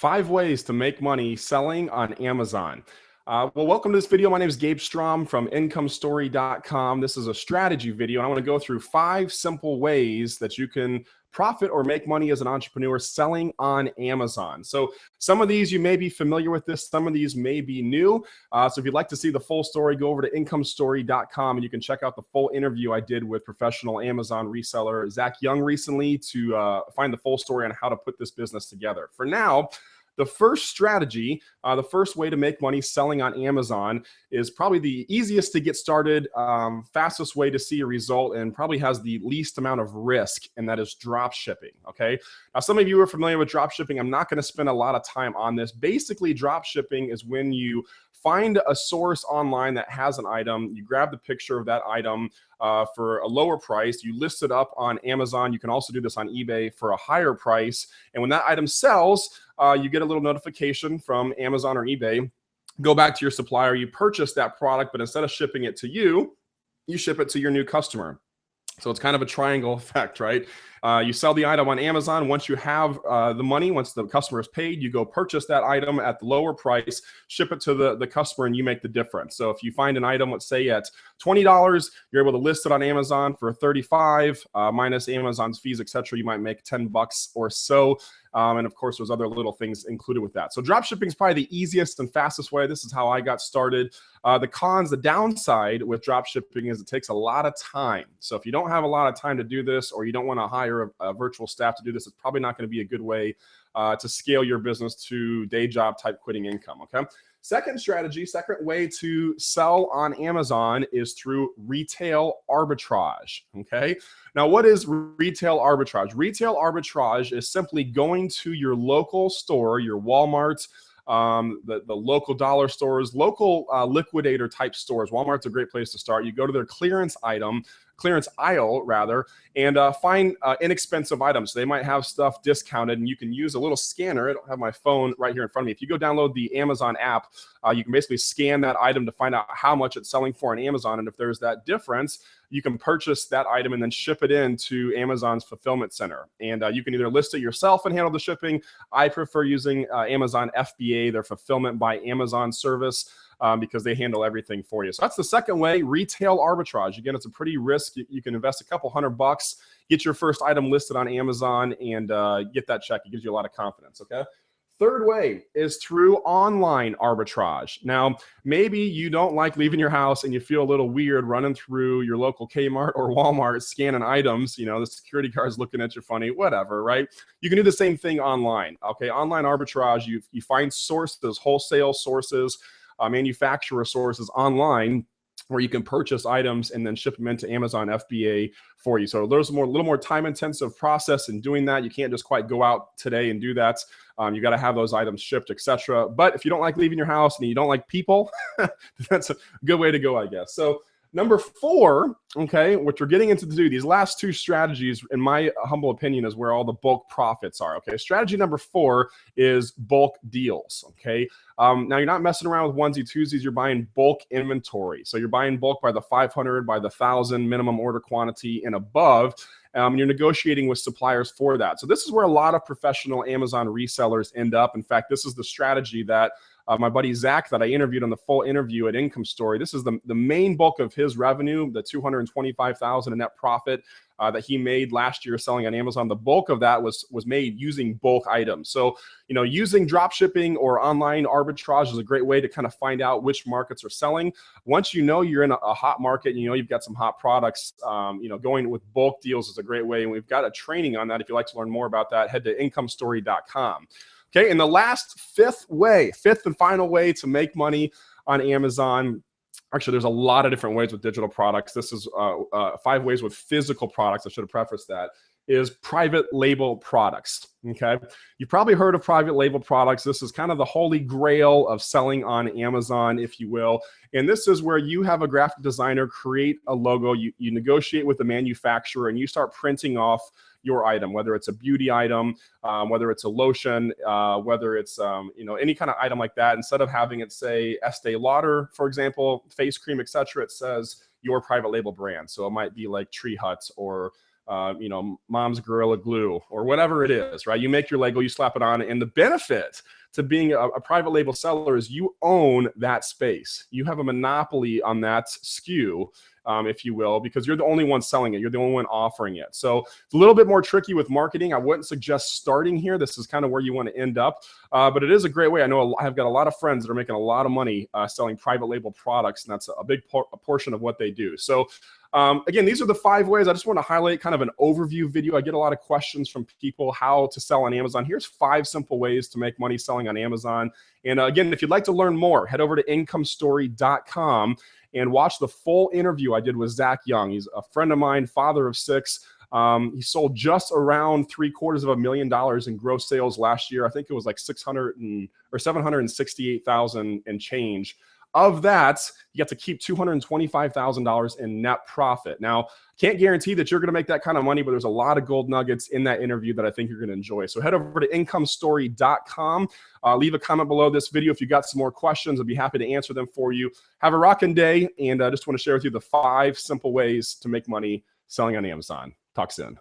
5 ways to make money selling on Amazon. Well, welcome to this video. My name is Gabe Strom from IncomeStory.com. This is a strategy video, and I want to go through 5 simple ways that you can profit or make money as an entrepreneur selling on Amazon. So some of these you may be familiar with this, some of these may be new. So if you'd like to see the full story, go over to IncomeStory.com and you can check out the full interview I did with professional Amazon reseller Zach Young recently to find the full story on how to put this business together. For now, the first strategy, the first way to make money selling on Amazon is probably the easiest to get started, fastest way to see a result, and probably has the least amount of risk, and that is drop shipping. Okay. Now, some of you are familiar with drop shipping. I'm not going to spend a lot of time on this. Basically, drop shipping is when you find a source online that has an item, you grab the picture of that item for a lower price, you list it up on Amazon. You can also do this on eBay for a higher price. And when that item sells, you get a little notification from Amazon or eBay. Go back to your supplier, you purchase that product, but instead of shipping it to you, you ship it to your new customer. So it's kind of a triangle effect, right? You sell the item on Amazon. Once you have the money, once the customer is paid, you go purchase that item at the lower price, ship it to the customer, and you make the difference. So if you find an item, let's say at $20, you're able to list it on Amazon for $35, minus Amazon's fees, etc. You might make $10 or so. And of course, there's other little things included with that. So dropshipping is probably the easiest and fastest way. This is how I got started. The cons, the downside with dropshipping is it takes a lot of time. So if you don't have a lot of time to do this, or you don't want to hire a virtual staff to do this, it's probably not going to be a good way to scale your business to day job type quitting income. Okay. Second strategy, second way to sell on Amazon is through retail arbitrage. Okay. Now, what is retail arbitrage? Retail arbitrage is simply going to your local store, your Walmart, the local dollar stores, local liquidator type stores. Walmart's a great place to start. You go to their clearance aisle rather, and find inexpensive items. So they might have stuff discounted, and you can use a little scanner. I don't have my phone right here in front of me. If you go download the Amazon app, you can basically scan that item to find out how much it's selling for on Amazon. And if there's that difference, you can purchase that item and then ship it in to Amazon's fulfillment center. And you can either list it yourself and handle the shipping. I prefer using Amazon FBA, their fulfillment by Amazon service, because they handle everything for you. So that's the second way, retail arbitrage. Again, it's a pretty risk. You can invest a couple $100, get your first item listed on Amazon, and get that check. It gives you a lot of confidence, okay? Third way is through online arbitrage. Now, maybe you don't like leaving your house and you feel a little weird running through your local Kmart or Walmart scanning items. You know, the security guard's looking at you funny, whatever, right? You can do the same thing online, okay? Online arbitrage, you find sources, wholesale sources, manufacturer sources online where you can purchase items and then ship them into Amazon FBA for you. So there's a little more time-intensive process in doing that. You can't just quite go out today and do that. You got to have those items shipped, etc. But if you don't like leaving your house and you don't like people, that's a good way to go, I guess. So number 4, okay, which we're getting into these last 2 strategies, in my humble opinion, is where all the bulk profits are, okay? Strategy number 4 is bulk deals, okay? Now, you're not messing around with onesie, twosies. You're buying bulk inventory. So you're buying bulk by the 500, by the 1,000 minimum order quantity and above. You're negotiating with suppliers for that. So this is where a lot of professional Amazon resellers end up. In fact, this is the strategy that my buddy Zach, that I interviewed on the full interview at Income Story, this is the main bulk of his revenue, the $225,000 in net profit that he made last year selling on Amazon. The bulk of that was made using bulk items. So, you know, using drop shipping or online arbitrage is a great way to kind of find out which markets are selling. Once you know you're in a hot market and you know you've got some hot products, you know, going with bulk deals is a great way. And we've got a training on that. If you'd like to learn more about that, head to IncomeStory.com. Okay, and the last fifth and final way to make money on Amazon. Actually, there's a lot of different ways with digital products. This is 5 ways with physical products. I should have prefaced that. Is private label products. Okay, you've probably heard of private label products. This is kind of the holy grail of selling on Amazon, if you will. And this is where you have a graphic designer create a logo. You negotiate with the manufacturer and you start printing off your item, whether it's a beauty item, whether it's a lotion, whether it's you know, any kind of item like that. Instead of having it say Estee Lauder, for example, face cream, etc., it says your private label brand. So it might be like Tree Hut or Mom's Gorilla Glue or whatever it is, right? You make your Lego, you slap it on, and the benefit to being a private label seller is you own that space. You have a monopoly on that SKU, if you will, because you're the only one selling it. You're the only one offering it. So it's a little bit more tricky with marketing. I wouldn't suggest starting here. This is kind of where you want to end up, but it is a great way. I know I've got a lot of friends that are making a lot of money selling private label products, and that's a big portion of what they do. So again, these are the 5 ways. I just want to highlight kind of an overview video. I get a lot of questions from people how to sell on Amazon. Here's 5 simple ways to make money selling on Amazon. And again, if you'd like to learn more, head over to incomestory.com and watch the full interview I did with Zach Young. He's a friend of mine, father of 6. He sold just around $750,000 in gross sales last year. I think it was like 768,000 and change. Of that, you get to keep $225,000 in net profit. Now, can't guarantee that you're going to make that kind of money, but there's a lot of gold nuggets in that interview that I think you're going to enjoy. So head over to incomestory.com. Leave a comment below this video if you got some more questions. I'd be happy to answer them for you. Have a rocking day, and I just want to share with you the 5 simple ways to make money selling on Amazon. Talk soon.